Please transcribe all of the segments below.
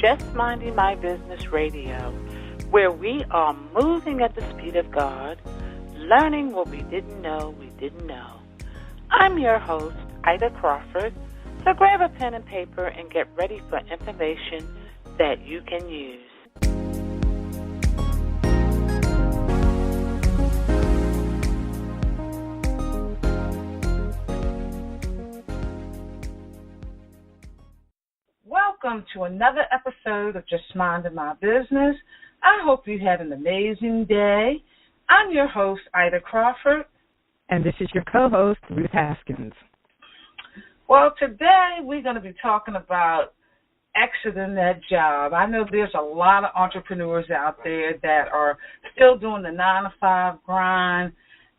Just Minding My Business Radio, where we are moving at the speed of God, learning what we didn't know we didn't know. I'm your host, Ida Crawford, so grab a pen and paper and get ready for information that you can use. Welcome to another episode of Just Minding My Business. I hope you had an amazing day. I'm your host, Ida Crawford. And this is your co-host, Ruth Haskins. Well, today we're going to be talking about exiting that job. I know there's a lot of entrepreneurs out there that are still doing the 9-to-5 grind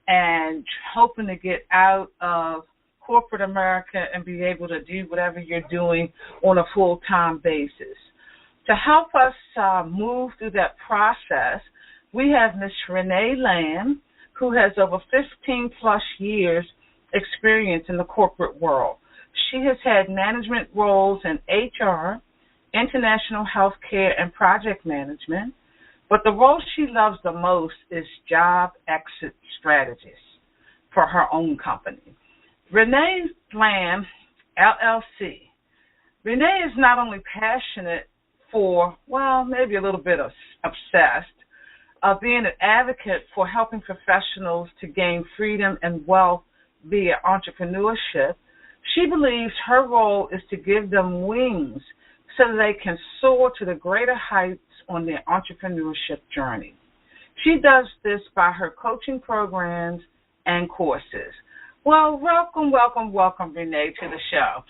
and hoping to get out of corporate America and be able to do whatever you're doing on a full-time basis. To help us move through that process, we have Ms. Renee Lamb, who has over 15-plus years experience in the corporate world. She has had management roles in HR, international healthcare, and project management, but the role she loves the most is job exit strategist for her own company. Renee Lamb, LLC. Renee is not only passionate for, well, maybe a little bit obsessed, of being an advocate for helping professionals to gain freedom and wealth via entrepreneurship. She believes her role is to give them wings so that they can soar to the greater heights on their entrepreneurship journey. She does this by her coaching programs and courses. Well, welcome, Renee, to the show.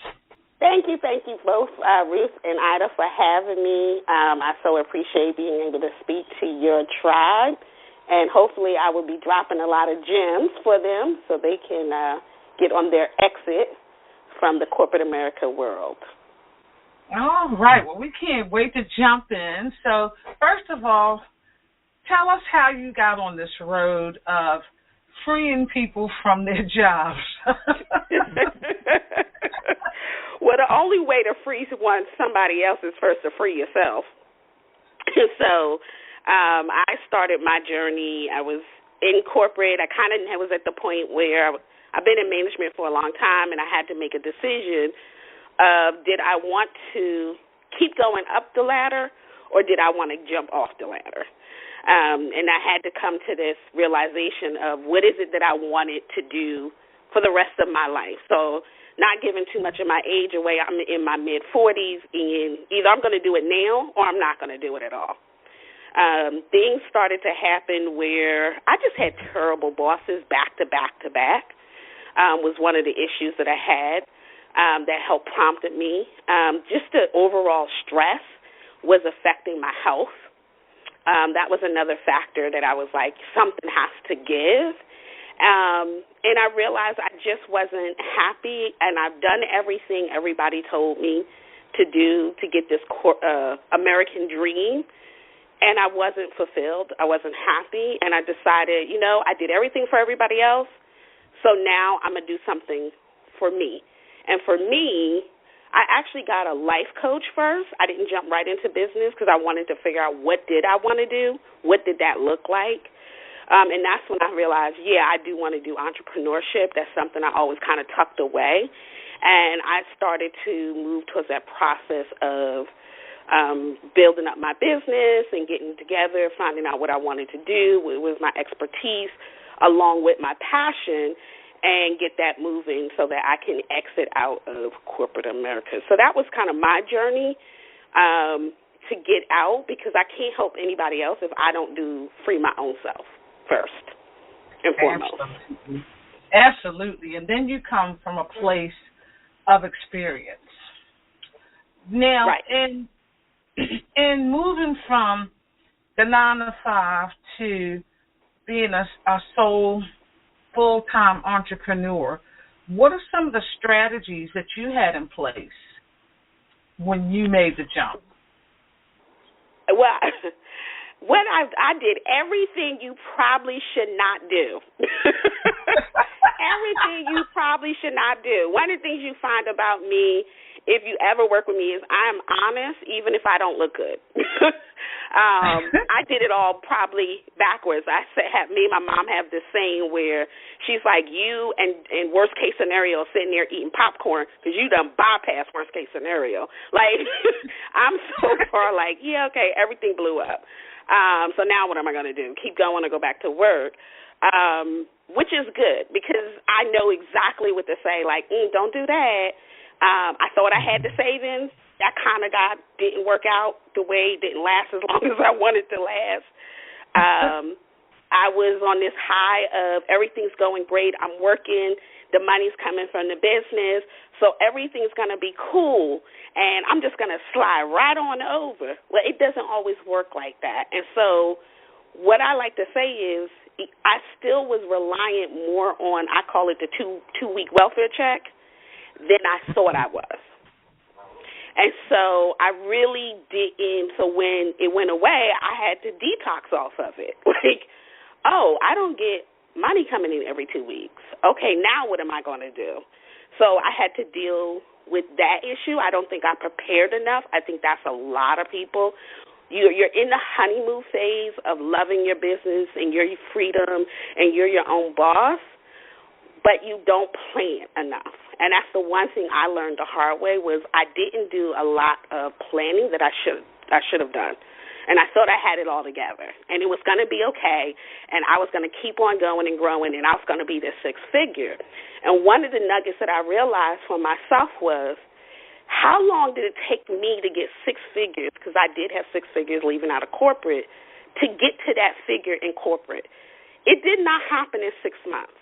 Thank you both, Ruth and Ida, for having me. I so appreciate being able to speak to your tribe, and hopefully I will be dropping a lot of gems for them so they can get on their exit from the corporate America world. All right. Well, we can't wait to jump in. So, first of all, tell us how you got on this road of freeing people from their jobs. Well, the only way to free somebody else is first to free yourself. So I started my journey. I was in corporate. I kind of was at the point where I've been in management for a long time, and I had to make a decision of did I want to keep going up the ladder or did I want to jump off the ladder? And I had to come to this realization of what is it that I wanted to do for the rest of my life. So not giving too much of my age away, I'm in my mid-40s, and either I'm going to do it now or I'm not going to do it at all. Things started to happen where I just had terrible bosses back to back to back, was one of the issues that I had that helped prompted me. Just the overall stress was affecting my health. That was another factor that I was like, something has to give. And I realized I just wasn't happy, and I've done everything everybody told me to do to get this American dream, and I wasn't fulfilled. I wasn't happy, and I decided, I did everything for everybody else, so now I'm going to do something for me. And for me, I actually got a life coach first. I didn't jump right into business because I wanted to figure out what did I want to do, what did that look like. And that's when I realized, I do want to do entrepreneurship. That's something I always kind of tucked away. And I started to move towards that process of building up my business and getting together, finding out what I wanted to do with my expertise along with my passion, and get that moving so that I can exit out of corporate America. So that was kind of my journey to get out, because I can't help anybody else if I don't free my own self first and foremost. Absolutely. And then you come from a place of experience. Now, right. in moving from the 9-to-5 to being a sole full-time entrepreneur, what are some of the strategies that you had in place when you made the jump? Well, when I did everything you probably should not do. Everything you probably should not do. One of the things you find about me if you ever work with me, is I'm honest even if I don't look good. I did it all probably backwards. Me and my mom have this saying where she's like, you and worst case scenario sitting there eating popcorn because you done bypassed worst case scenario. Like, I'm so far like, yeah, okay, everything blew up. So now what am I going to do? Keep going or go back to work? Which is good because I know exactly what to say, like, don't do that. I thought I had the savings. That kind of didn't work out the way, didn't last as long as I wanted to last. I was on this high of everything's going great. I'm working. The money's coming from the business. So everything's going to be cool, and I'm just going to slide right on over. Well, it doesn't always work like that. And so what I like to say is I still was reliant more on, I call it the two-week welfare check, than I thought I was. And so I really didn't. So when it went away, I had to detox off of it. Like, oh, I don't get money coming in every 2 weeks. Okay, now what am I going to do? So I had to deal with that issue. I don't think I prepared enough. I think that's a lot of people. You're in the honeymoon phase of loving your business and your freedom and you're your own boss, but you don't plan enough. And that's the one thing I learned the hard way was I didn't do a lot of planning that I should have done. And I thought I had it all together. And it was going to be okay, and I was going to keep on going and growing, and I was going to be this six-figure. And one of the nuggets that I realized for myself was, how long did it take me to get six figures, because I did have six figures leaving out of corporate, to get to that figure in corporate? It did not happen in 6 months.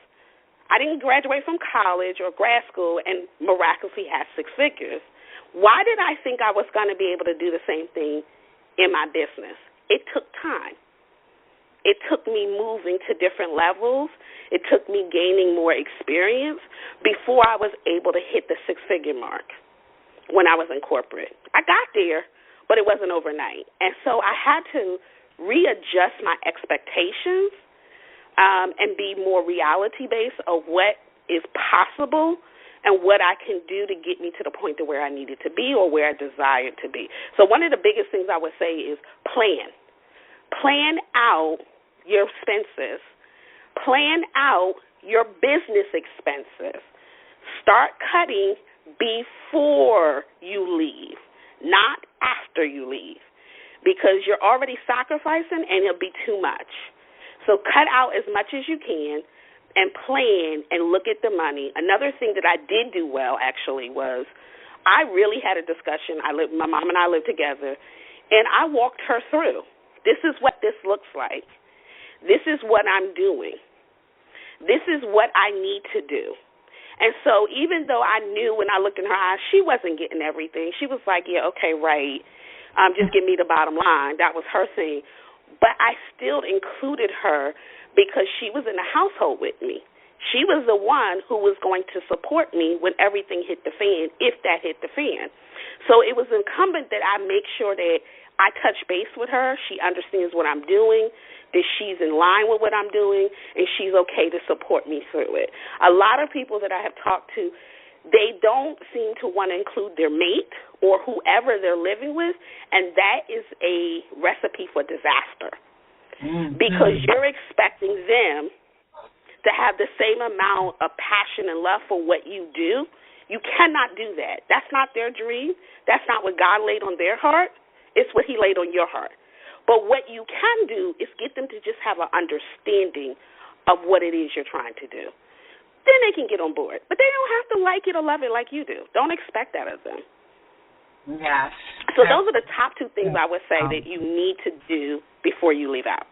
I didn't graduate from college or grad school and miraculously have six figures. Why did I think I was going to be able to do the same thing in my business? It took time. It took me moving to different levels. It took me gaining more experience before I was able to hit the six-figure mark when I was in corporate. I got there, but it wasn't overnight. And so I had to readjust my expectations and be more reality-based of what is possible and what I can do to get me to the point to where I needed to be or where I desired to be. So one of the biggest things I would say is plan. Plan out your expenses. Plan out your business expenses. Start cutting before you leave, not after you leave, because you're already sacrificing and it'll be too much. So cut out as much as you can and plan and look at the money. Another thing that I did do well, actually, was I really had a discussion. My mom and I lived together, and I walked her through. This is what this looks like. This is what I'm doing. This is what I need to do. And so even though I knew when I looked in her eyes, she wasn't getting everything. She was like, yeah, okay, right. Just give me the bottom line. That was her thing. But I still included her because she was in the household with me. She was the one who was going to support me when everything hit the fan, if that hit the fan. So it was incumbent that I make sure that I touch base with her. She understands what I'm doing, that she's in line with what I'm doing, and she's okay to support me through it. A lot of people that I have talked to, they don't seem to want to include their mate or whoever they're living with, and that is a recipe for disaster because you're expecting them to have the same amount of passion and love for what you do. You cannot do that. That's not their dream. That's not what God laid on their heart. It's what he laid on your heart. But what you can do is get them to just have an understanding of what it is you're trying to do. Then they can get on board. But they don't have to like it or love it like you do. Don't expect that of them. Yes. So those are the top two things I would say that you need to do before you leave out.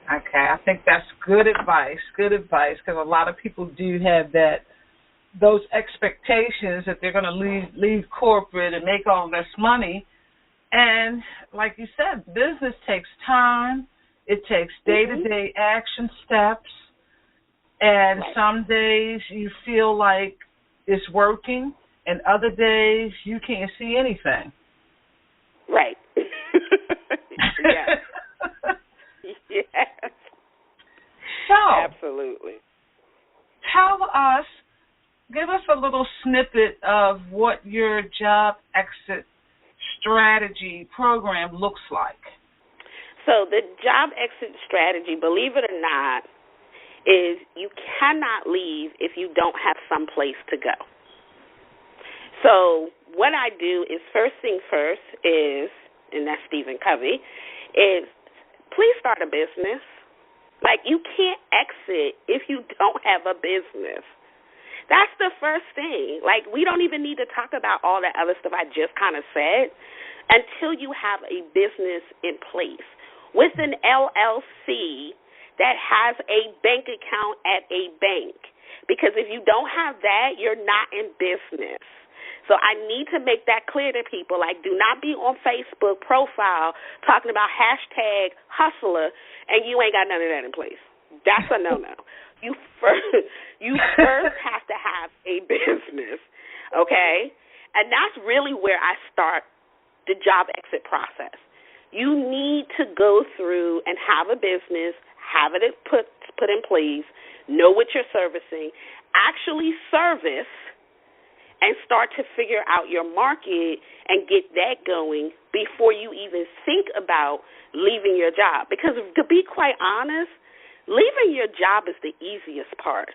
Okay, I think that's good advice, because a lot of people do have those expectations that they're going to leave corporate and make all this money. And like you said, business takes time. It takes day-to-day action steps. And some days you feel like it's working, and other days you can't see anything. Right. Yes. Yes. So, absolutely. Tell us give us a little snippet of what your job exit strategy program looks like. So the job exit strategy, believe it or not, is you cannot leave if you don't have some place to go. So what I do is first thing first is, and that's Stephen Covey, is please start a business. Like, you can't exit if you don't have a business. That's the first thing. Like, we don't even need to talk about all that other stuff I just kind of said until you have a business in place with an LLC that has a bank account at a bank. Because if you don't have that, you're not in business. So I need to make that clear to people. Like, do not be on Facebook profile talking about #hustler and you ain't got none of that in place. That's a no-no. You first have to have a business, okay? And that's really where I start the job exit process. You need to go through and have a business, have it put in place, know what you're servicing, actually service, and start to figure out your market and get that going before you even think about leaving your job. Because to be quite honest, leaving your job is the easiest part.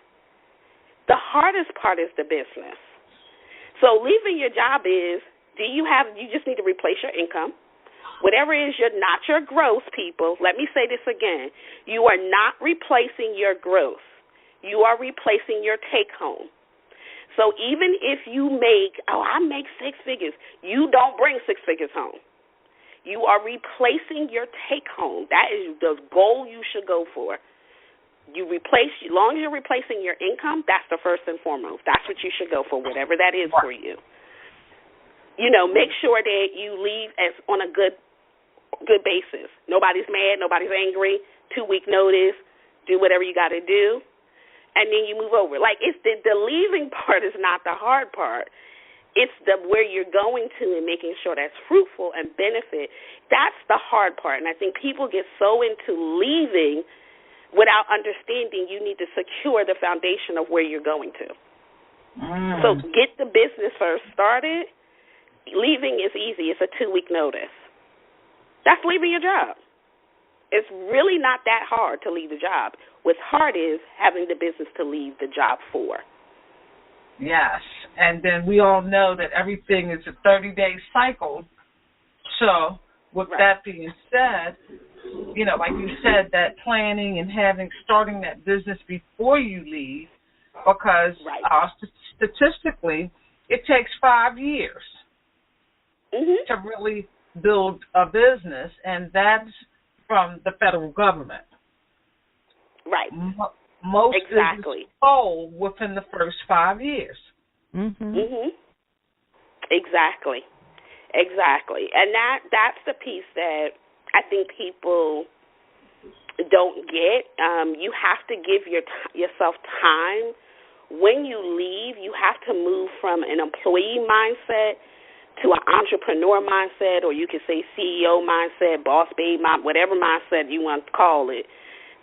The hardest part is the business. So leaving your job is, you just need to replace your income. Whatever it is, you're not your growth, people. Let me say this again. You are not replacing your growth. You are replacing your take-home. So even if you I make 6 figures, you don't bring 6 figures home. You are replacing your take-home. That is the goal you should go for. As long as you're replacing your income, that's the first and foremost. That's what you should go for, whatever that is for you. Make sure that you leave on a good basis. Nobody's mad, nobody's angry, 2-week notice, do whatever you got to do, and then you move over. Like, it's the leaving part is not the hard part. It's where you're going to and making sure that's fruitful and benefit. That's the hard part, and I think people get so into leaving without understanding you need to secure the foundation of where you're going to. So get the business first started. Leaving is easy. It's a 2-week notice. That's leaving your job. It's really not that hard to leave the job. What's hard is having the business to leave the job for. Yes, and then we all know that everything is a 30-day cycle. So with that being said, like you said, that planning and starting that business before you leave, because statistically it takes 5 years to really build a business, and that's from the federal government. Right. Most businesses fold within the first 5 years. Exactly. And that's the piece that I think people don't get. You have to give yourself time. When you leave, you have to move from an employee mindset to an entrepreneur mindset, or you could say CEO mindset, boss babe mindset, whatever mindset you want to call it.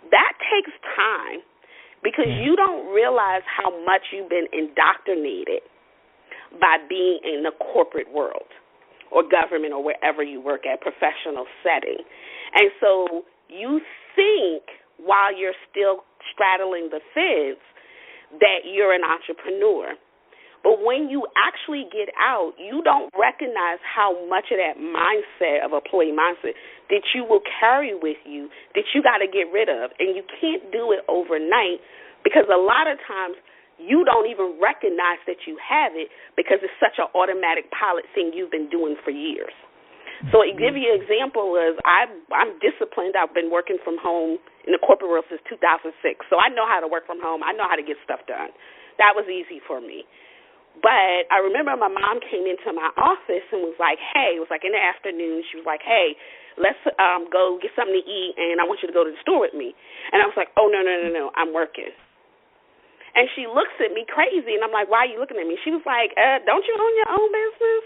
That takes time because you don't realize how much you've been indoctrinated by being in the corporate world or government or wherever you work at, professional setting. And so you think while you're still straddling the fence that you're an entrepreneur. But when you actually get out, you don't recognize how much of that mindset, of employee mindset, that you will carry with you, that you got to get rid of. And you can't do it overnight because a lot of times you don't even recognize that you have it because it's such an automatic pilot thing you've been doing for years. So to give you an example is I'm disciplined. I've been working from home in the corporate world since 2006. So I know how to work from home. I know how to get stuff done. That was easy for me. But I remember my mom came into my office and was like, hey, it was like in the afternoon, she was like, hey, let's go get something to eat, and I want you to go to the store with me. And I was like, oh, no, I'm working. And she looks at me crazy, and I'm like, why are you looking at me? She was like, don't you own your own business?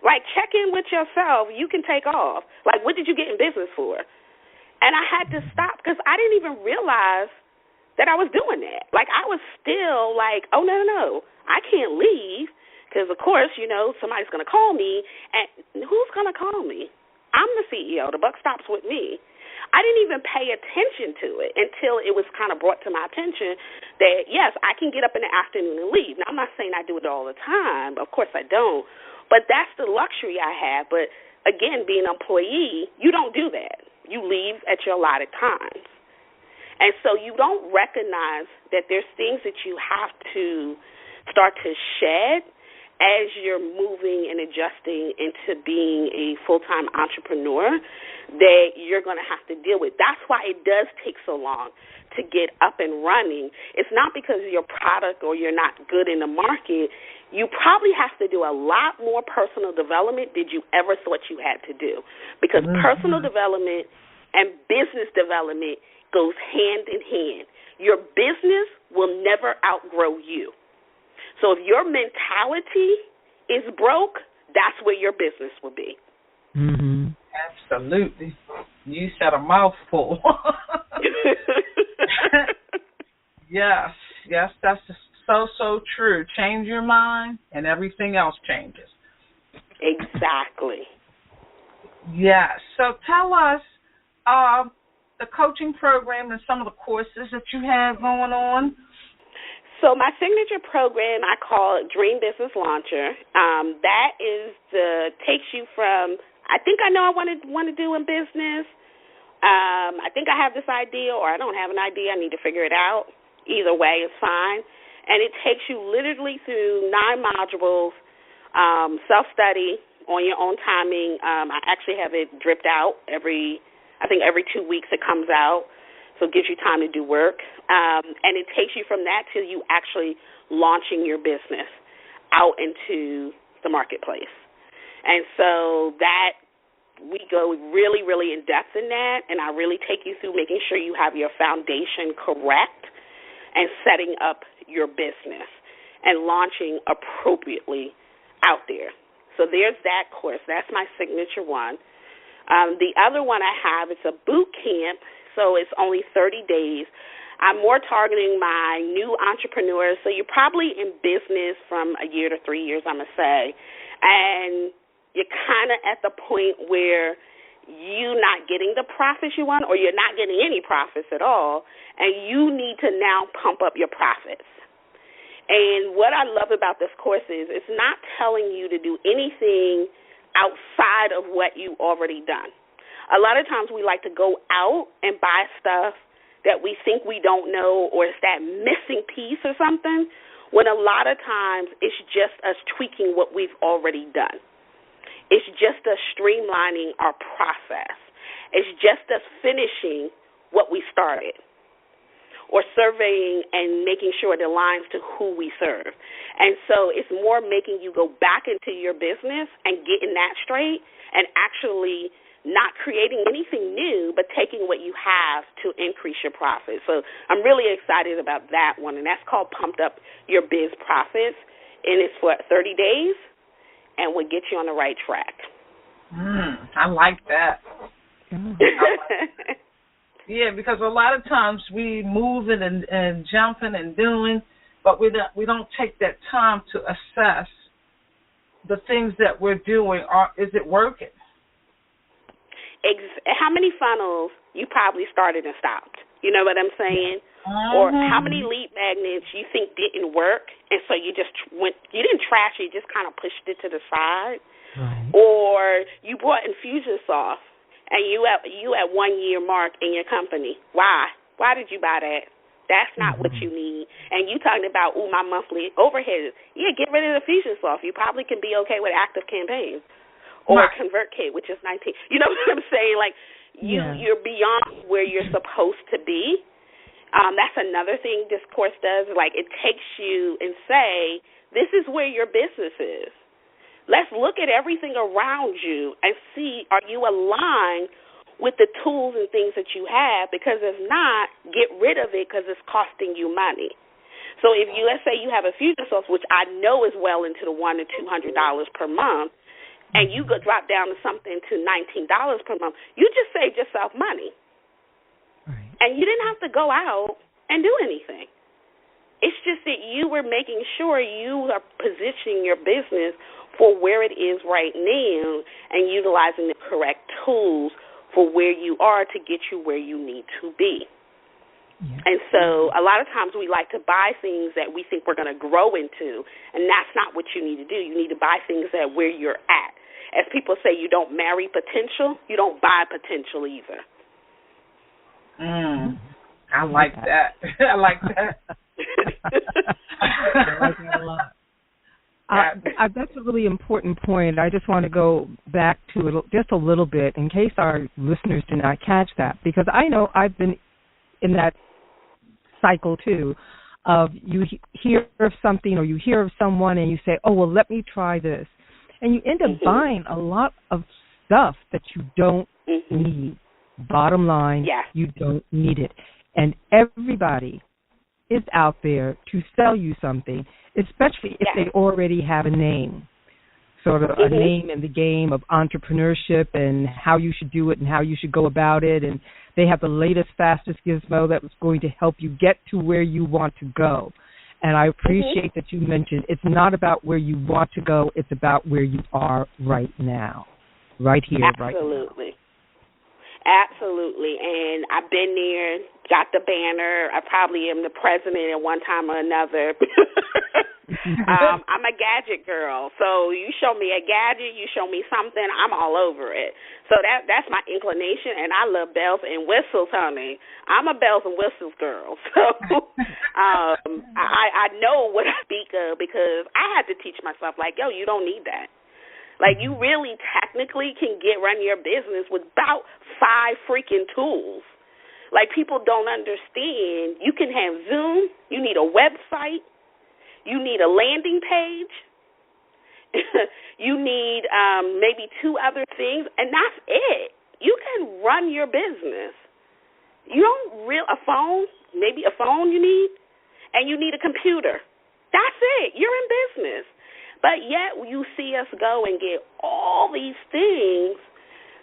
Like, check in with yourself. You can take off. Like, what did you get in business for? And I had to stop because I didn't even realize that I was doing that. Like, I was still like, oh, no, I can't leave because, of course, somebody's going to call me. And who's going to call me? I'm the CEO. The buck stops with me. I didn't even pay attention to it until it was kind of brought to my attention that, yes, I can get up in the afternoon and leave. Now, I'm not saying I do it all the time. Of course I don't. But that's the luxury I have. But, again, being an employee, you don't do that. You leave at your allotted times. And so you don't recognize that there's things that you have to start to shed as you're moving and adjusting into being a full-time entrepreneur that you're going to have to deal with. That's why it does take so long to get up and running. It's not because of your product or you're not good in the market. You probably have to do a lot more personal development than you ever thought you had to do, because personal development and business development goes hand in hand. Your business will never outgrow you. So if your mentality is broke, that's where your business will be. Mm-hmm. Absolutely. You said a mouthful. Yes, that's so true. Change your mind and everything else changes. Exactly. Yes. So tell us the coaching program and some of the courses that you have going on. So my signature program I call Dream Business Launcher. That takes you from, I think I know I want to do in business. I think I have this idea, or I don't have an idea. I need to figure it out. Either way is fine. And it takes you literally through 9 modules, self-study on your own timing. I actually have it dripped out every 2 weeks it comes out. So it gives you time to do work. And it takes you from that till you actually launching your business out into the marketplace. And so that we go really, really in depth in that, and I really take you through making sure you have your foundation correct and setting up your business and launching appropriately out there. So there's that course. That's my signature one. The other one I have is a boot camp. So it's only 30 days. I'm more targeting my new entrepreneurs. So you're probably in business from a year to 3 years, I'm going to say. And you're kind of at the point where you're not getting the profits you want, or you're not getting any profits at all, and you need to now pump up your profits. And what I love about this course is it's not telling you to do anything outside of what you've already done. A lot of times we like to go out and buy stuff that we think we don't know, or it's that missing piece or something, when a lot of times it's just us tweaking what we've already done. It's just us streamlining our process. It's just us finishing what we started, or surveying and making sure it aligns to who we serve. And so it's more making you go back into your business and getting that straight and actually not creating anything new, but taking what you have to increase your profits. So I'm really excited about that one, and that's called Pumped Up Your Biz Profits, and it's for 30 days and will get you on the right track. I like that. Yeah, because a lot of times we moving and jumping and doing, but we don't take that time to assess the things that we're doing. Is it working? How many funnels you probably started and stopped? You know what I'm saying? Or how many lead magnets you think didn't work, and so you didn't trash it, you just kind of pushed it to the side? Right. Or you bought Infusionsoft, and you at 1 year mark in your company. Why? Why did you buy that? That's not what you need. And you talking about, my monthly overhead. Yeah, get rid of the Infusionsoft. You probably can be okay with Active Campaigns. Or ConvertKit, which is 19. You know what I'm saying? Like, you're beyond where you're supposed to be. That's another thing this course does. Like, it takes you and say, this is where your business is. Let's look at everything around you and see, are you aligned with the tools and things that you have? Because if not, get rid of it because it's costing you money. So if let's say you have a Infusionsoft, which I know is well into the $100 to $200 per month, and you could drop down to something to $19 per month, you just saved yourself money. Right. And you didn't have to go out and do anything. It's just that you were making sure you are positioning your business for where it is right now and utilizing the correct tools for where you are to get you where you need to be. Yeah. And so a lot of times we like to buy things that we think we're going to grow into, and that's not what you need to do. You need to buy things that where you're at. As people say, you don't marry potential, you don't buy potential either. I like that. I like that. I like that a lot. That's a really important point. I just want to go back to it just a little bit in case our listeners do not catch that, because I know I've been in that cycle too of you hear of something or you hear of someone and you say, oh, well, let me try this. And you end up buying a lot of stuff that you don't need. Bottom line, you don't need it. And everybody is out there to sell you something, especially if they already have a name, sort of a name in the game of entrepreneurship and how you should do it and how you should go about it. And they have the latest, fastest gizmo that was going to help you get to where you want to go. And I appreciate that you mentioned it's not about where you want to go, it's about where you are right now, right here, right now. Absolutely. Absolutely. And I've been there, got the banner. I probably am the president at one time or another. I'm a gadget girl. So you show me a gadget, you show me something, I'm all over it. So that's my inclination, and I love bells and whistles, honey. I'm a bells and whistles girl. So I know what I speak of because I had to teach myself, like, yo, you don't need that. Like, you really technically can run your business with about 5 freaking tools. Like, people don't understand. You can have Zoom. You need a website. You need a landing page. You need maybe 2 other things, and that's it. You can run your business. You don't a phone, maybe a phone you need, and you need a computer. That's it. You're in business. But yet you see us go and get all these things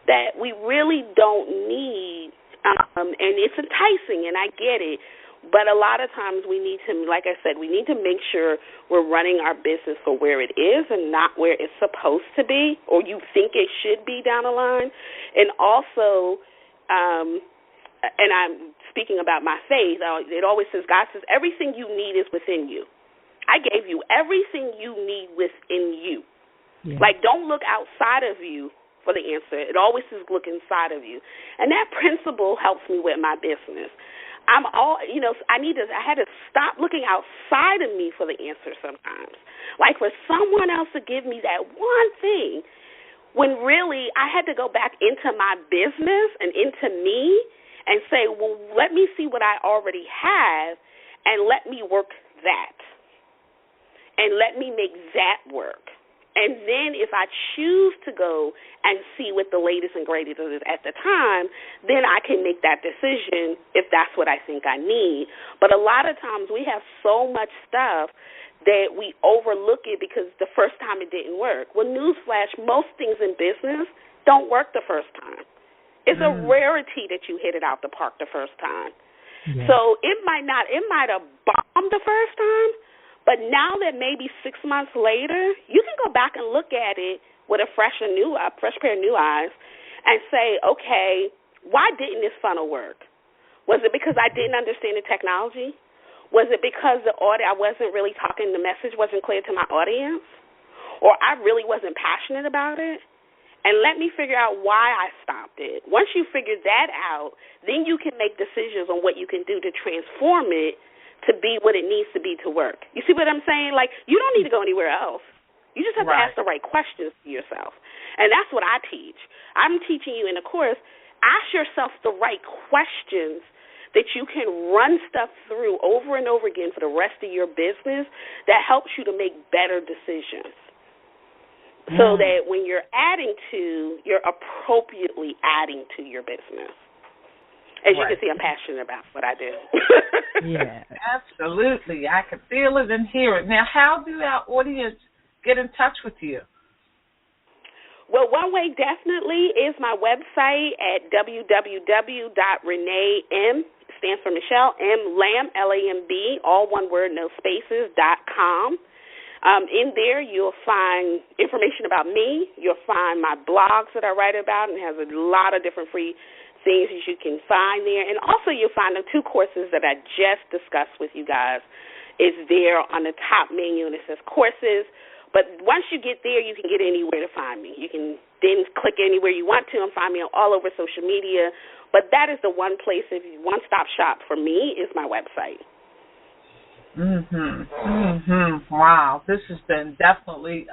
that we really don't need, and it's enticing, and I get it. But a lot of times we need to, like I said, we need to make sure we're running our business for where it is and not where it's supposed to be or you think it should be down the line. And also, and I'm speaking about my faith, it always says, God says, everything you need is within you. I gave you everything you need within you. Yeah. Like, don't look outside of you for the answer. It always says look inside of you. And that principle helps me with my business. I had to stop looking outside of me for the answer sometimes. Like, for someone else to give me that one thing, when really I had to go back into my business and into me and say, well, let me see what I already have and let me work that. And let me make that work. And then if I choose to go and see what the latest and greatest is at the time, then I can make that decision if that's what I think I need. But a lot of times we have so much stuff that we overlook it because the first time it didn't work. Well, newsflash, most things in business don't work the first time. It's a rarity that you hit it out the park the first time. Yeah. So it might have bombed the first time, but now that maybe 6 months later, you can go back and look at it with a fresh pair of new eyes and say, okay, why didn't this funnel work? Was it because I didn't understand the technology? Was it because the message wasn't clear to my audience? Or I really wasn't passionate about it? And let me figure out why I stopped it. Once you figure that out, then you can make decisions on what you can do to transform it to be what it needs to be to work. You see what I'm saying? Like, you don't need to go anywhere else. You just have to ask the right questions to yourself. And that's what I teach. I'm teaching you in the course, ask yourself the right questions that you can run stuff through over and over again for the rest of your business that helps you to make better decisions. So that when you're you're appropriately adding to your business. As you can see, I'm passionate about what I do. Yeah, absolutely. I can feel it and hear it. Now, how do our audience get in touch with you? Well, one way definitely is my website at www.reneeM, stands for Michelle, M. Lamb, Lamb, all one word, no spaces, .com. In there, you'll find information about me. You'll find my blogs that I write about, and it has a lot of different free things that you can find there. And also you'll find the 2 courses that I just discussed with you guys. It's there on the top menu, and it says courses. But once you get there, you can get anywhere to find me. You can then click anywhere you want to and find me all over social media. But that is the one place, one-stop shop for me is my website. Wow, this has been definitely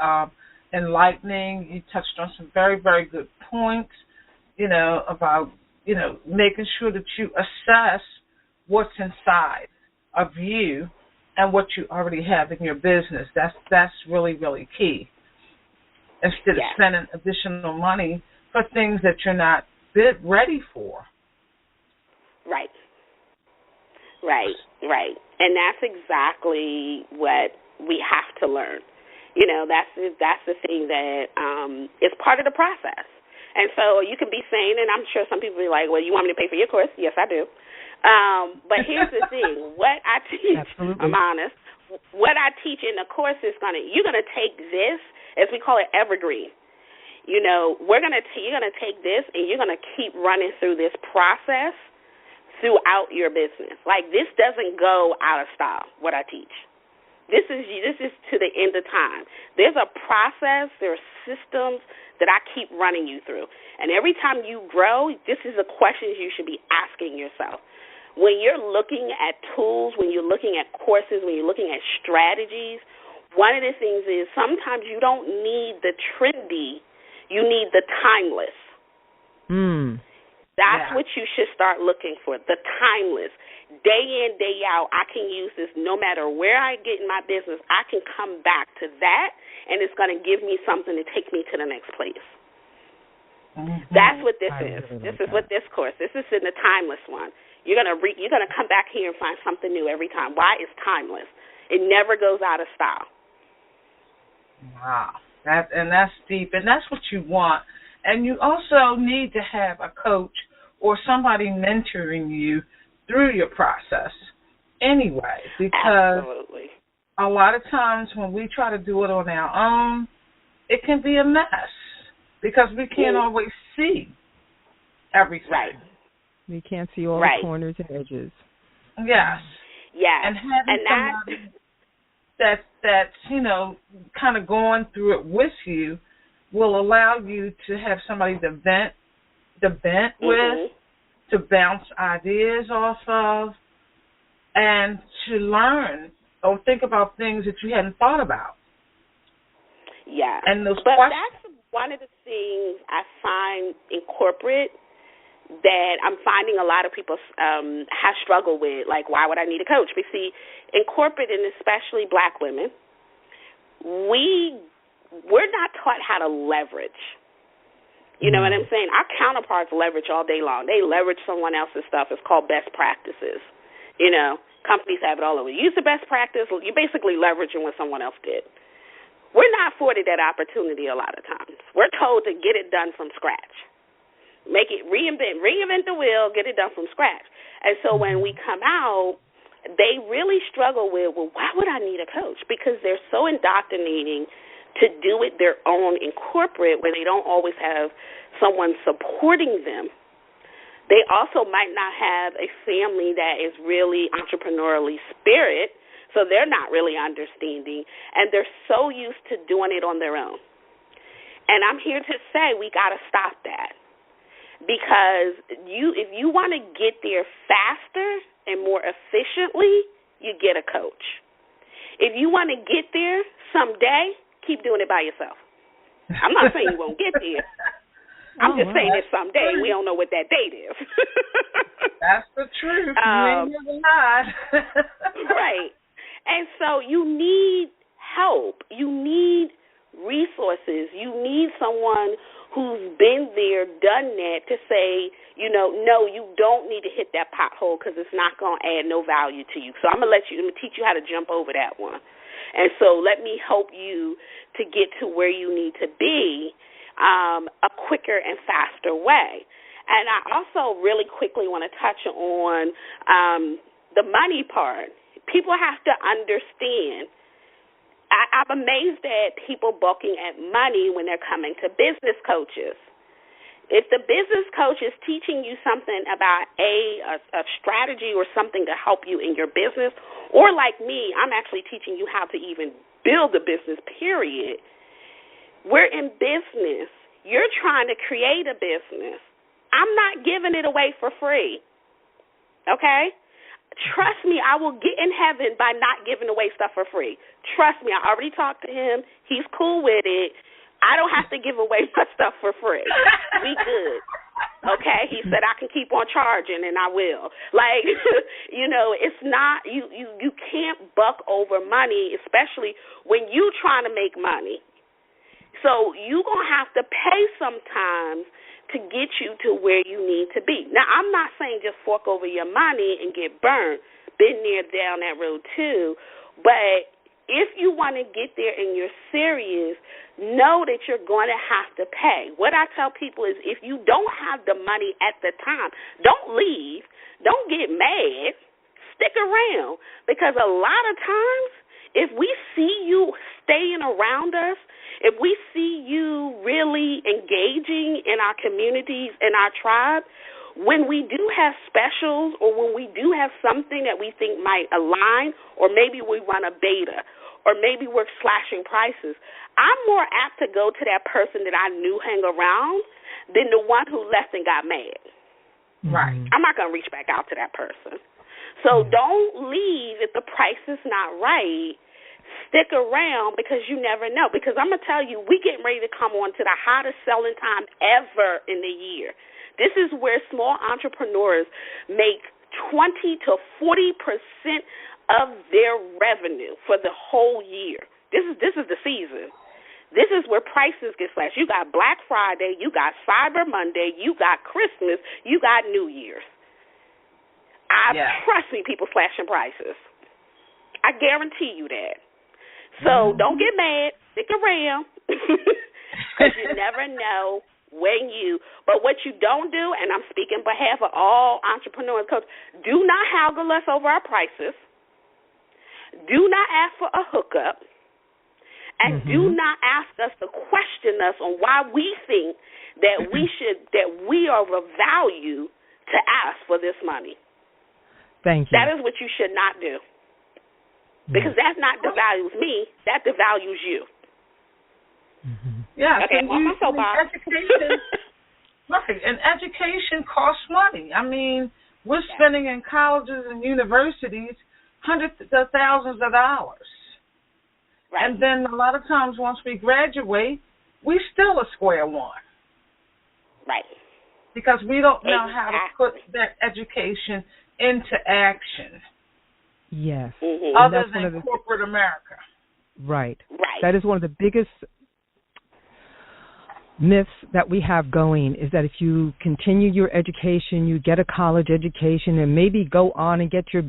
enlightening. You touched on some very, very good points, about, making sure that you assess what's inside of you and what you already have in your business. That's really, really key. Instead of spending additional money for things that you're not ready for. Right. And that's exactly what we have to learn. That's the thing that is part of the process. And so you can be saying, and I'm sure some people will be like, well, you want me to pay for your course? Yes, I do. But here's the thing. What I teach, I'm honest, what I teach in the course is you're going to take this, as we call it, evergreen. You're going to take this and you're going to keep running through this process throughout your business. Like, this doesn't go out of style, what I teach. This is to the end of time. There's a process, there are systems that I keep running you through. And every time you grow, this is the questions you should be asking yourself. When you're looking at tools, when you're looking at courses, when you're looking at strategies, one of the things is sometimes you don't need the trendy, you need the timeless. That's what you should start looking for, the timeless. Day in, day out, I can use this no matter where I get in my business. I can come back to that, and it's going to give me something to take me to the next place. That's what this is. This is what this course. This is in the timeless one. You're gonna come back here and find something new every time. Why? It's timeless. It never goes out of style. Wow, that's deep, and that's what you want. And you also need to have a coach or somebody mentoring you through your process anyway, because a lot of times when we try to do it on our own, it can be a mess because we can't always see everything. Right. We can't see all the corners and edges. Yes. Yeah. And having somebody that's kind of going through it with you will allow you to have somebody to vent with, to bounce ideas off of, and to learn or think about things that you hadn't thought about. Yeah. And those but questions. That's one of the things I find in corporate that I'm finding a lot of people have struggled with, like, why would I need a coach? Because, see, in corporate, and especially black women, we're not taught how to leverage. You know what I'm saying? Our counterparts leverage all day long. They leverage someone else's stuff. It's called best practices. Companies have it all over. Use the best practice. You're basically leveraging what someone else did. We're not afforded that opportunity a lot of times. We're told to get it done from scratch. Make it, reinvent the wheel, get it done from scratch. And so when we come out, they really struggle with, well, why would I need a coach? Because they're so indoctrinating to do it their own in corporate where they don't always have someone supporting them. They also might not have a family that is really entrepreneurially spirit, so they're not really understanding, and they're so used to doing it on their own. And I'm here to say we got to stop that. Because if you want to get there faster and more efficiently, you get a coach. If you want to get there someday, keep doing it by yourself. I'm not saying you won't get there. I'm just saying that someday we don't know what that date is. That's the truth. You ain't never lied. Right. And so you need help. You need resources. You need someone who's been there, done that, to say, no, you don't need to hit that pothole because it's not going to add no value to you. So I'm going to teach you how to jump over that one. And so let me help you to get to where you need to be a quicker and faster way. And I also really quickly want to touch on the money part. People have to understand. I'm amazed at people balking at money when they're coming to business coaches. If the business coach is teaching you something about a strategy or something to help you in your business, or like me, I'm actually teaching you how to even build a business, period. We're in business. You're trying to create a business. I'm not giving it away for free, okay? Trust me, I will get in heaven by not giving away stuff for free. Trust me, I already talked to him. He's cool with it. I don't have to give away my stuff for free. We good. Okay? He said I can keep on charging, and I will. Like, it's not, you can't buck over money, especially when you trying to make money. So you're going to have to pay sometimes to get you to where you need to be. Now, I'm not saying just fork over your money and get burned. Been there, down that road too. But if you want to get there and you're serious, know that you're going to have to pay. What I tell people is if you don't have the money at the time, don't leave. Don't get mad. Stick around. Because a lot of times, if we see you staying around us, if we see you really engaging in our communities and our tribe, when we do have specials or when we do have something that we think might align, or maybe we run a beta, or maybe we're slashing prices, I'm more apt to go to that person that I knew hang around than the one who left and got mad. Right. I'm not going to reach back out to that person. So don't leave if the price is not right. Stick around because you never know. Because I'm going to tell you, we getting ready to come on to the hottest selling time ever in the year. This is where small entrepreneurs make 20 to 40% of their revenue for the whole year. This is the season. This is where prices get slashed. You got Black Friday, you got Cyber Monday, you got Christmas, you got New Year's. Trust me, people slashing prices. I guarantee you that. So don't get mad. Stick around because you never know when but what you don't do, and I'm speaking on behalf of all entrepreneurs, coaches, do not haggle us over our prices. Do not ask for a hookup. And do not ask us to question us on why we think that we are of value to ask for this money. Thank you. That is what you should not do. Because that not devalues me, that devalues you. Yeah, okay, education, right, and education costs money. I mean, we're spending in colleges and universities hundreds of thousands of dollars. Right. And then a lot of times once we graduate, we still a square one. Right. Because we don't know how to put that education into action. Yes. Other than corporate America. Right. That is one of the biggest myths that we have going, is that if you continue your education, you get a college education and maybe go on and get your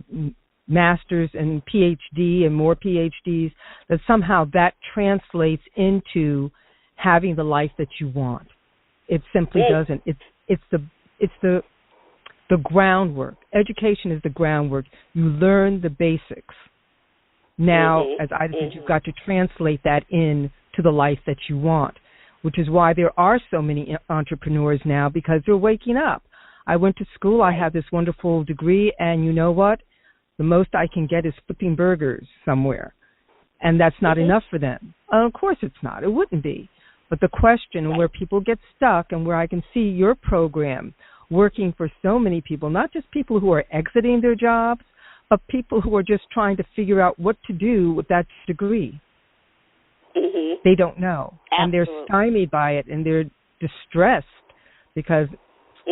master's and PhD and more PhDs, that somehow that translates into having the life that you want. It simply doesn't. It's the groundwork. Education is the groundwork. You learn the basics. Now, as Ida said, you've got to translate that into the life that you want, which is why there are so many entrepreneurs now, because they're waking up. I went to school. I have this wonderful degree, and you know what? The most I can get is flipping burgers somewhere, and that's not enough for them. Of course it's not. It wouldn't be. But the question where people get stuck, and where I can see your program working for so many people, not just people who are exiting their jobs, but people who are just trying to figure out what to do with that degree. They don't know. Absolutely. And they're stymied by it, and they're distressed because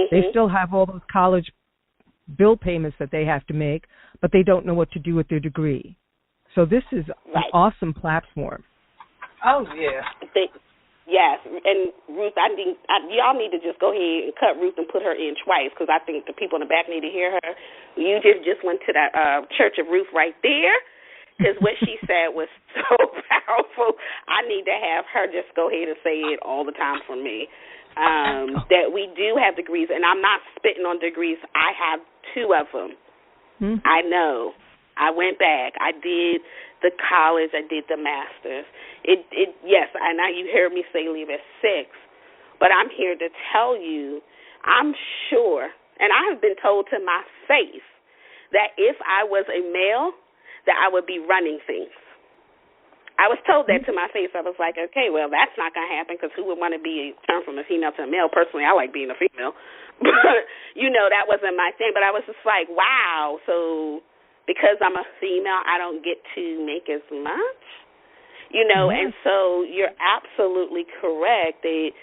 they still have all those college bill payments that they have to make, but they don't know what to do with their degree. So this is an awesome platform. Oh, yeah. Yes, and Ruth, y'all need to just go ahead and cut Ruth and put her in twice, because I think the people in the back need to hear her. You just went to the Church of Ruth right there. because what she said was so powerful. I need to have her just go ahead and say it all the time for me. That we do have degrees, and I'm not spitting on degrees. I have 2 of them. Mm-hmm. I know. I went back. I did the college. I did the master's. Yes, I know you heard me say leave at 6, but I'm here to tell you, I'm sure, and I have been told to my face, that if I was a male, that I would be running things. I was told that to my face. I was like, okay, well, that's not going to happen, because who would want to be turned from a female to a male? Personally, I like being a female. But, that wasn't my thing. But I was just like, wow, so because I'm a female, I don't get to make as much? And so you're absolutely correct that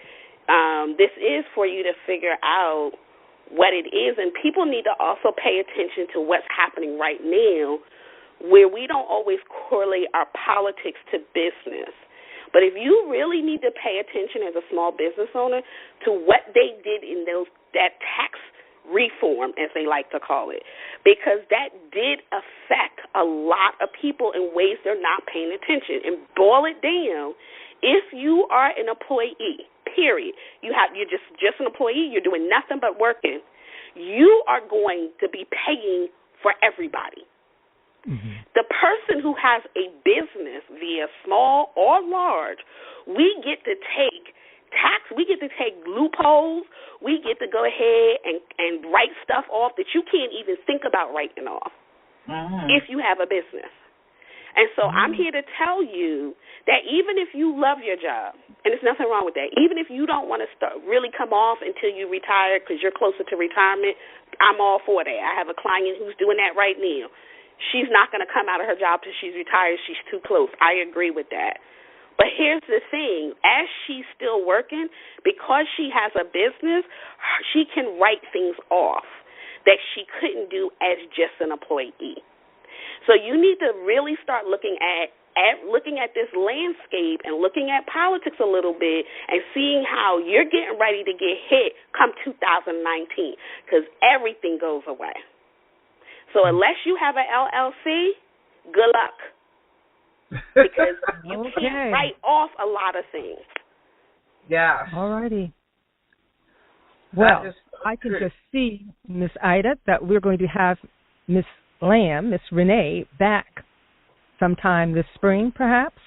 this is for you to figure out what it is. And people need to also pay attention to what's happening right now, where we don't always correlate our politics to business. But if you really need to pay attention as a small business owner to what they did in that tax reform, as they like to call it, because that did affect a lot of people in ways they're not paying attention. And boil it down, if you are an employee, period, you're just an employee, you're doing nothing but working, you are going to be paying for everybody. Mm-hmm. The person who has a business, via small or large, we get to take tax, we get to take loopholes, we get to go ahead and write stuff off that you can't even think about writing off if you have a business. And so I'm here to tell you that even if you love your job, and there's nothing wrong with that, even if you don't want to really come off until you retire because you're closer to retirement, I'm all for that. I have a client who's doing that right now. She's not going to come out of her job till she's retired. She's too close. I agree with that. But here's the thing. As she's still working, because she has a business, she can write things off that she couldn't do as just an employee. So you need to really start looking at this landscape and looking at politics a little bit and seeing how you're getting ready to get hit come 2019, because everything goes away. So unless you have an LLC, good luck, because you can't write off a lot of things. Yeah. All righty. Well, I can just see, Miss Ida, that we're going to have Miss Lamb, Miss Renee, back sometime this spring, perhaps.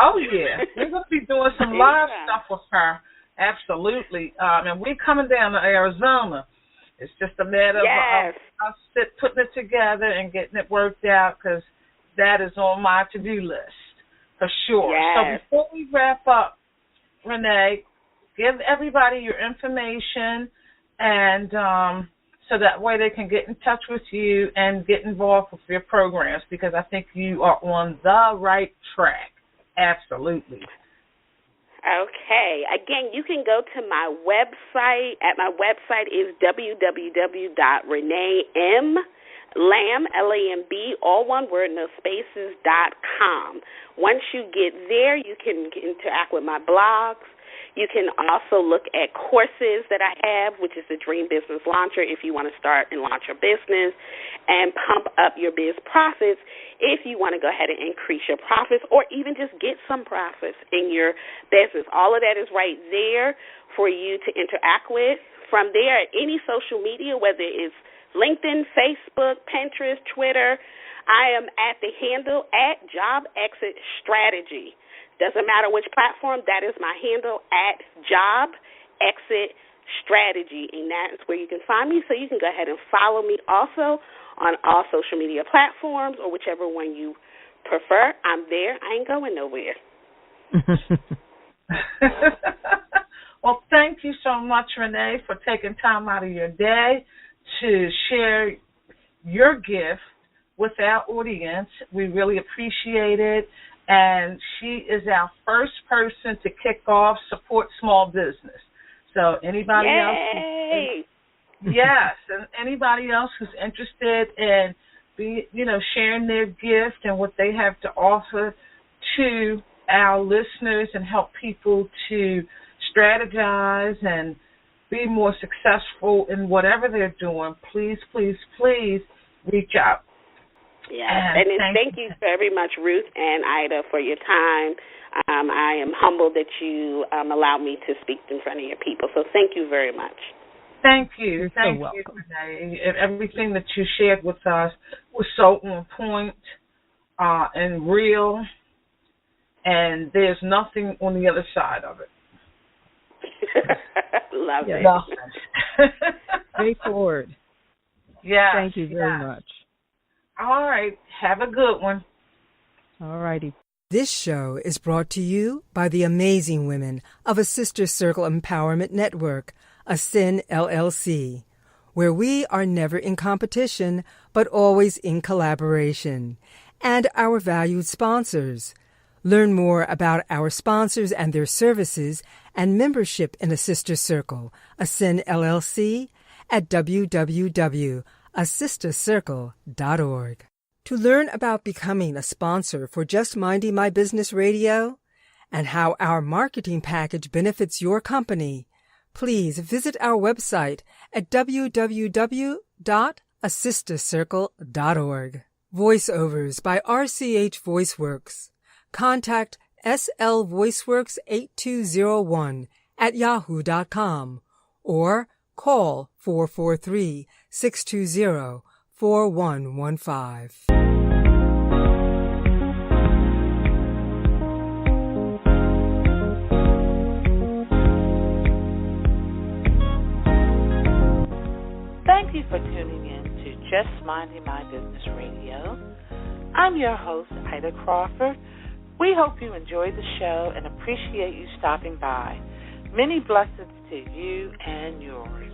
Oh, yeah. We're going to be doing some live stuff with her. Absolutely. And we're coming down to Arizona. It's just a matter of us putting it together and getting it worked out, because that is on my to-do list for sure. Yes. So before we wrap up, Renee, give everybody your information, and so that way they can get in touch with you and get involved with your programs, because I think you are on the right track. Absolutely. Okay. Again, you can go to my website. My website is www.reneelamb, Lamb, all one word, no spaces, .com. Once you get there, you can interact with my blogs. You can also look at courses that I have, which is the Dream Business Launcher, if you want to start and launch your business and pump up your biz profits, if you want to go ahead and increase your profits or even just get some profits in your business. All of that is right there for you to interact with. From there, any social media, whether it's LinkedIn, Facebook, Pinterest, Twitter, I am at the handle at Job Exit Strategy. Doesn't matter which platform, that is my handle at Job Exit Strategy, and that is where you can find me. So you can go ahead and follow me also on all social media platforms or whichever one you prefer. I'm there. I ain't going nowhere. Well, thank you so much, Renee, for taking time out of your day to share your gift with our audience. We really appreciate it. And she is our first person to kick off Support Small Business. So anybody else? Yes, and anybody else who's interested in sharing their gift and what they have to offer to our listeners and help people to strategize and be more successful in whatever they're doing, please, please, please reach out. Yeah, and thank you very much, Ruth and Ida, for your time. I am humbled that you allowed me to speak in front of your people, so thank you very much. Thank you. You're thank so you, welcome. Renee. Everything that you shared with us was so on point and real, and there's nothing on the other side of it. Love it. Nothing. Straightforward. Yeah. Thank you very much. All right. Have a good one. All righty. This show is brought to you by the amazing women of A Sister Circle Empowerment Network, ASCEN LLC, where we are never in competition, but always in collaboration, and our valued sponsors. Learn more about our sponsors and their services and membership in A Sister Circle, ASCEN LLC, at www.asistascircle.org. To learn about becoming a sponsor for Just Minding My Business Radio and how our marketing package benefits your company, please visit our website at www.asistascircle.org. Voiceovers by RCH VoiceWorks. Contact slvoiceworks8201@yahoo.com or call 443-620-4115. Thank you for tuning in to Just Minding My Business Radio. I'm your host, Ida Crawford. We hope you enjoyed the show and appreciate you stopping by. Many blessings to you and yours.